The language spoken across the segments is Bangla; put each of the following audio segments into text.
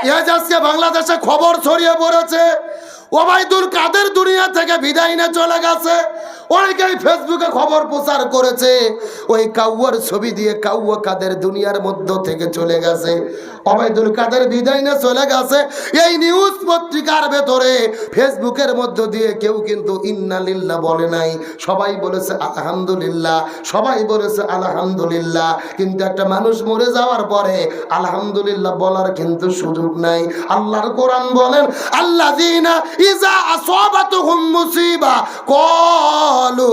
আজকে বাংলাদেশে খবর ছড়িয়ে পড়েছে ওবায়দুল কাদের দুনিয়া থেকে বিদায় নিয়ে চলে গেছে। অনেকেই ফেসবুকে খবর প্রচার করেছে ওই কাউয়ার ছবি দিয়ে কাউয়া কাদের দুনিয়ার মধ্য থেকে চলে গেছে, ওবায়দুল কাদের বিদায় নিয়ে চলে গেছে। এই নিউজ পত্রিকার ভেতরে ফেসবুকের মধ্য দিয়ে কেউ কিন্তু ইন্না লিল্লাহ বলে নাই, সবাই বলেছে আলহামদুলিল্লাহ, সবাই বলেছে আলহামদুলিল্লাহ। কিন্তু একটা মানুষ মরে যাওয়ার পরে আলহামদুলিল্লাহ বলার কিন্তু সুযোগ নাই। আল্লাহর কোরআন বলেন আল্লাযীনা ইযা আসাবাতুহুম মুসিবা ক্বালু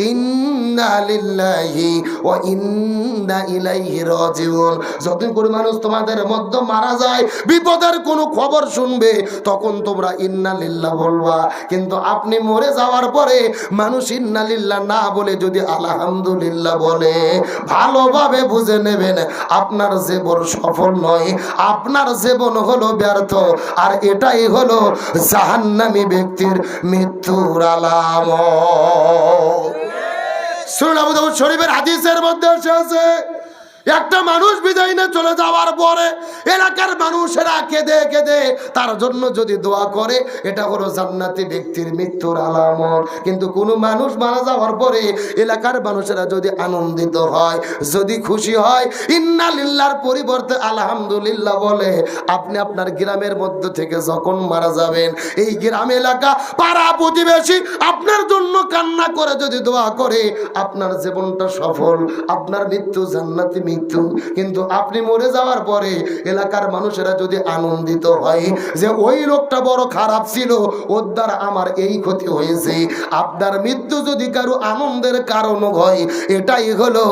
ইন্না লিল্লাহি ওয়া ইন্না ইলাইহি রাজিউন। যতদিন করে মানুষ তোমাদের মধ্যে মারা যায়, বিপদের কোনো খবর শুনবে, তখন তোমরা ইন্না লিল্লাহ বলবা। কিন্তু আপনি মরে যাওয়ার পরে মানুষ ইন্না লিল্লাহ না বলে যদি আলহামদুলিল্লাহ বলে, ভালোভাবে বুঝে নেবেন আপনার জীবন সফল নয়, আপনার জীবন হলো ব্যর্থ। আর এটাই হলো জাহান্নামী ব্যক্তির মৃত্যুর আলামত। সুনান আবু দাউদ শরীফের হাদিসের মধ্যে এসেছে একটা মানুষ বিদায় নিয়ে চলে যাওয়ার পরে এলাকার মানুষেরা কেঁদে কেঁদে তার জন্য যদি দোয়া করে, এটা হলো জান্নাতি ব্যক্তির মৃত্যুর আলামত। কিন্তু কোনো মানুষ মারা যাওয়ার পরে এলাকার মানুষেরা যদি আনন্দিত হয়, যদি খুশি হয়, ইন্না লিল্লাহর পরিবর্তে আলহামদুলিল্লাহ বলে, আপনি আপনার গ্রামের মধ্য থেকে যখন মারা যাবেন, এই গ্রাম এলাকা পাড়া প্রতিবেশী আপনার জন্য কান্না করে যদি দোয়া করে, আপনার জীবনটা সফল, আপনার মৃত্যু জান্নাতি মৃত্যু। কিন্তু আপনি মরে যাওয়ার পরে এলাকার মানুষেরা যদি আনন্দিত হয় যে ওই লোকটা বড় খারাপ ছিল, ওর দ্বারা আমার এই ক্ষতি হয়েছে, আপনার মৃত্যু যদি কারো আনন্দের কারণ হয়, এটাই হলো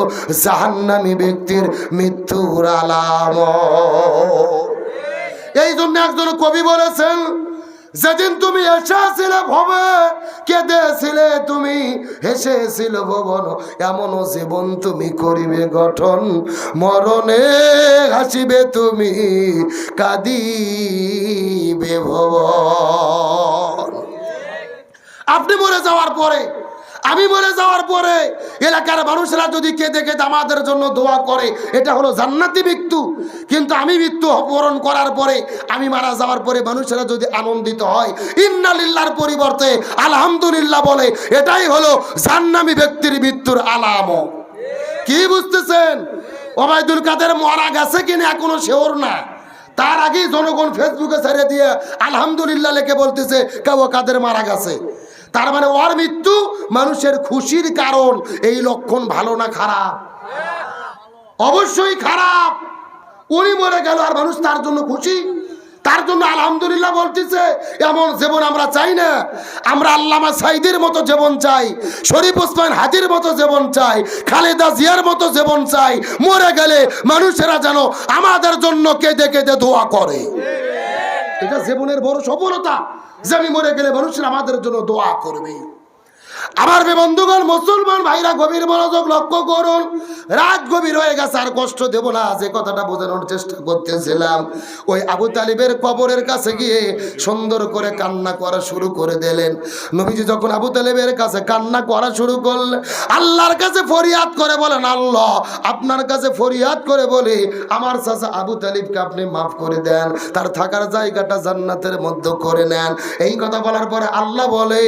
জাহান্নামী ব্যক্তির মৃত্যুর আলামত। এই জন্য একজন কবি বলেছেন, যেদিন তুমি এসেছিলে ভবে, কেঁদেছিলে তুমি, হেসেছিল ভুবন, এমন জীবন তুমি করিবে গঠন, মরণে হাসিবে তুমি, কাঁদিবে ভুবন। আপনি মরে যাওয়ার পরে, আমি মরে যাওয়ার পরে এলাকার মানুষরা যদি কেঁদে কেঁদে আমাদের জন্য দোয়া করে, এটা হলো জান্নাতি মৃত্যু। কিন্তু আমি মৃত্যু বরণ করার পরে, আমি মারা যাওয়ার পরে মানুষেরা যদি আনন্দিত হয়, ইন্না লিল্লাহর পরিবর্তে আলহামদুলিল্লাহ বলে, এটাই হলো জাহান্নামী ব্যক্তির মৃত্যুর আলামত। কি বুঝতেছেন? ওবায়দুল কাদের মারা গেছে কিনা এখনো শিওর না, তার আগেই জনগণ ফেসবুকে ছেড়ে দিয়ে আলহামদুলিল্লাহ লিখে বলতেছে কাউয়া কাদের মারা গেছে। তার মানে ওর মৃত্যু মানুষের খুশির কারণ। এই লক্ষণ ভালো না খারাপ? অবশ্যই খারাপ। উনি মরে গেল আর মানুষ তার জন্য খুশি, তার জন্য আলহামদুলিল্লাহ বলতেছে। এমন জীবন আমরা চাই না। আমরা আল্লামা সাইদের মতো জীবন চাই, শরীফ ওসমান হাদির মতো জীবন চাই, খালেদা জিয়ার মতো জীবন চাই। মরে গেলে মানুষেরা যেন আমাদের জন্য কেঁদে কেঁদে দোয়া করে। এটা জীবনের বড় সফলতা যে আমি মরে গেলে মানুষেরা আমাদের জন্য দোয়া করবে। আমার বন্ধুগণ, মুসলমান ভাইরা গভীর মনোযোগ লক্ষ্য করুন। রাত গভীর হয়ে গেছে, আর কষ্ট দেব না। যে কথাটা বোঝানোর চেষ্টা করতেছিলাম, ওই আবু তালিবের কবরের কাছে গিয়ে সুন্দর করে কান্না করা শুরু করে দিলেন। নবীজি যখন আবু তালিবের কাছে কান্না করা শুরু করলেন, আল্লাহর কাছে ফরিয়াদ করে বলেন, আল্লাহ আপনার কাছে ফরিয়াদ করে বলি, আমার চাচা আবু তালিবকে আপনি মাফ করে দেন, তার থাকার জায়গাটা জান্নাতের মধ্যে করে নেন। এই কথা বলার পরে আল্লাহ বলে,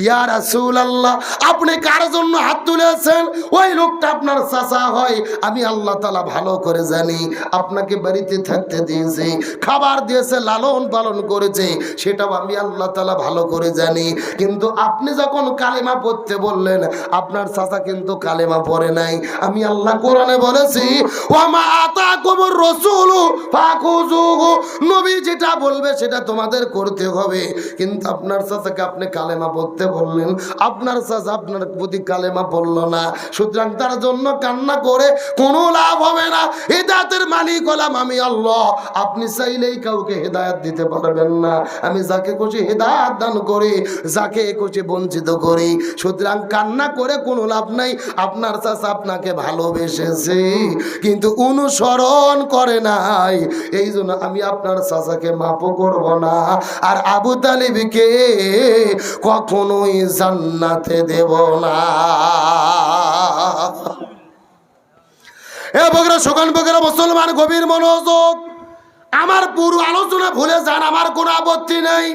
ইয়া রাসূলুল্লাহ, আপনি কার জন্য হাত তুলেছেন? ওই লোকটা আপনার চাচা হয়। আমি আল্লাহ তাআলা ভালো করে জানি। আপনাকে বাড়িতে থাকতে দিয়েছে, খাবার দিয়েছে, লালন পালন করেছে, সেটাও আমি আল্লাহ তাআলা ভালো করে জানি। কিন্তু আপনি যখন কালেমা পড়তে বললেন, আপনার চাচা কিন্তু কালেমা পড়ে নাই। আমি আল্লাহ কোরআনে বলেছি, ওয়া মা আতাকুমুর রাসূলু ফাখুযুহু, নবী যেটা বলবে সেটা তোমাদের করতে হবে। কিন্তু আপনার চাচাকে আপনি কালেমা পড়তে বললেন, আপনার চাচা আপনার প্রতি কালেমা পড়ল না, সুতরাং তার জন্য কান্না করে কোনো লাভ হবে না। হেদায়েতের মালিক হলাম আমি আল্লাহ। আপনি চাইলেই কাউকে হেদায়েত দিতে পারবেন না। আমি যাকে খুশি হেদায়েত দান করি, যাকে খুশি বঞ্চিত করি। সুতরাং কান্না করে কোনো লাভ নাই। আপনার চাচা আপনাকে ভালোবেসেছে কিন্তু অনুসরণ করে নাই, এই জন্য আমি আপনার চাচাকে মাফও করব না, আর আবু তালিবকে কখনোই জান্নাতে দেব না। এ বগরা সুগান বগরা মুসলমান গভীর মনোযোগ। আমার পুরো আলোচনা ভুলে যান, আমার কোনো আপত্তি নেই,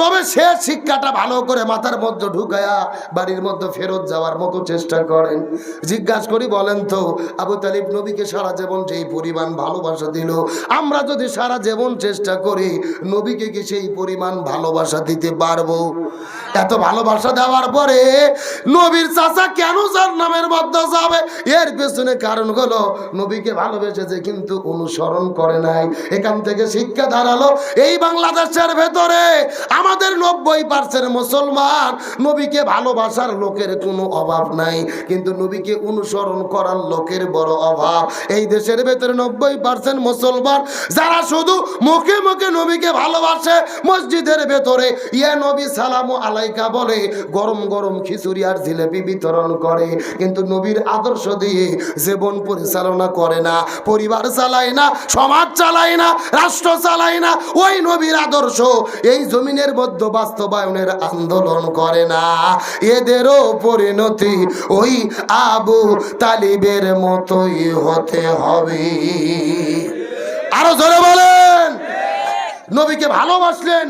তবে সে শিক্ষাটা ভালো করে মাথার মধ্যে ঢুকায়া বাড়ির মধ্যে ফেরত যাওয়ার মতো চেষ্টা করেন। জিজ্ঞাসা করি, বলেন তো আবু তালিব নবীকে সারা জীবন যেই পরিমাণ ভালোবাসা দিল, আমরা যদি সারা জীবন চেষ্টা করি নবীকে কি সেই পরিমাণ ভালোবাসা দিতে পারবো? এত ভালোবাসা দেওয়ার পরে নবীর চাচা কেন জাহান্নামের মধ্যে যাবে? এর পেছনে কারণ হলো নবীকে ভালোবেসেছে কিন্তু অনুসরণ করে নাই। এখান থেকে শিক্ষা দাঁড়ালো, এই বাংলাদেশের ভেতরে আমাদের 90% মুসলমান, নবীকে ভালোবাসার লোকের কোনো অভাব নাই, কিন্তু নবীকে অনুসরণ করার লোকের বড় অভাব। এই দেশের ভেতরে 90% মুসলমান যারা শুধু মুখে মুখে নবীকে ভালোবাসে, মসজিদের ভেতরে ইয়া নবী সালামু আলাইকা বলে, গরম গরম খিচুড়ি আর জিলেপি বিতরণ করে, কিন্তু নবীর আদর্শ দিয়ে জীবন পরিচালনা করে না, পরিবার চালায় না, সমাজ চালায় না, রাষ্ট্র চালায় না। ওই নবীর আদর্শ এই জমিনের মধ্যে বাস্তবায়নের আন্দোলন করে না। এদেরও পরিণতি ওই আবু তালিবের মতোই হতে হবে। আরো জোরে বলেন। নবীকে ভালোবাসলেন,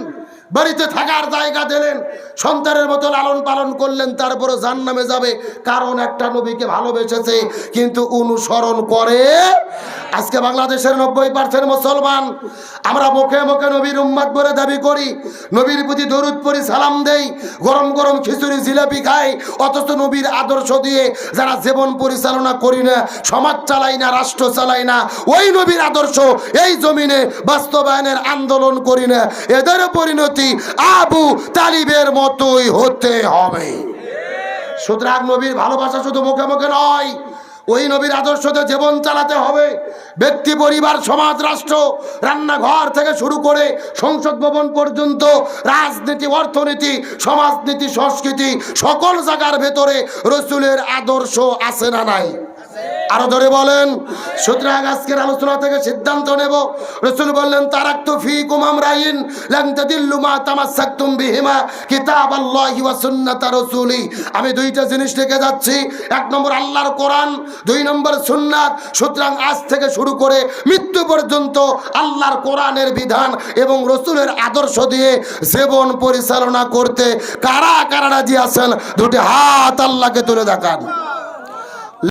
বাড়িতে থাকার জায়গা দিলেন, সন্তানের মতো লালন পালন করলেন, তারপরে জান্নামে যাবে, কারণ একটা নবীকে ভালোবেসেছে কিন্তু অনুসরণ করে। আজকে বাংলাদেশের 90% মুসলমান আমরা মুখে মুখে নবীর উম্মত বলে দাবি করি, নবীর প্রতি দরুদ পড়ি, সালাম দেই, গরম গরম খিচুড়ি জিলাপি খাই, অথচ নবীর আদর্শ দিয়ে যারা জীবন পরিচালনা করি না, সমাজ চালাই না, রাষ্ট্র চালাই না, ওই নবীর আদর্শ এই জমিনে বাস্তবায়নের আন্দোলন করি না, এদের পরিণতি আবু তালিবের মতোই হতে হবে। সুতরাং নবীর ভালোবাসা শুধু মুখে মুখে নয়, ওই নবীর আদর্শতে জীবন চালাতে হবে। ব্যক্তি, পরিবার, সমাজ, রাষ্ট্র, রান্নাঘর থেকে শুরু করে সংসদ ভবন পর্যন্ত, রাজনীতি, অর্থনীতি, সমাজনীতি, সংস্কৃতি, সকল জায়গার ভেতরে রসুলের আদর্শ আছে না নাই? আরো ধরে বলেন। সুতরাং আজকের আলোচনা থেকে সিদ্ধান্ত নেব, রাসূল বললেন, তারাকতু ফীকুম আমরাইন লান তাদিল্লু মা তামাসসাকতুম বিহিমা কিতাবাল্লাহি ওয়া সুন্নাতা রাসূলি। আমি দুইটা জিনিস রেখে যাচ্ছি, এক নম্বর আল্লাহর কোরআন, দুই নম্বর সুন্নাত। সুতরাং আজ থেকে শুরু করে মৃত্যু পর্যন্ত আল্লাহর কোরআনের বিধান এবং রাসূলের আদর্শ দিয়ে জীবন পরিচালনা করতে কারা কারা রাজি আছেন? দুটি হাত আল্লাহকে তুলে দেখান।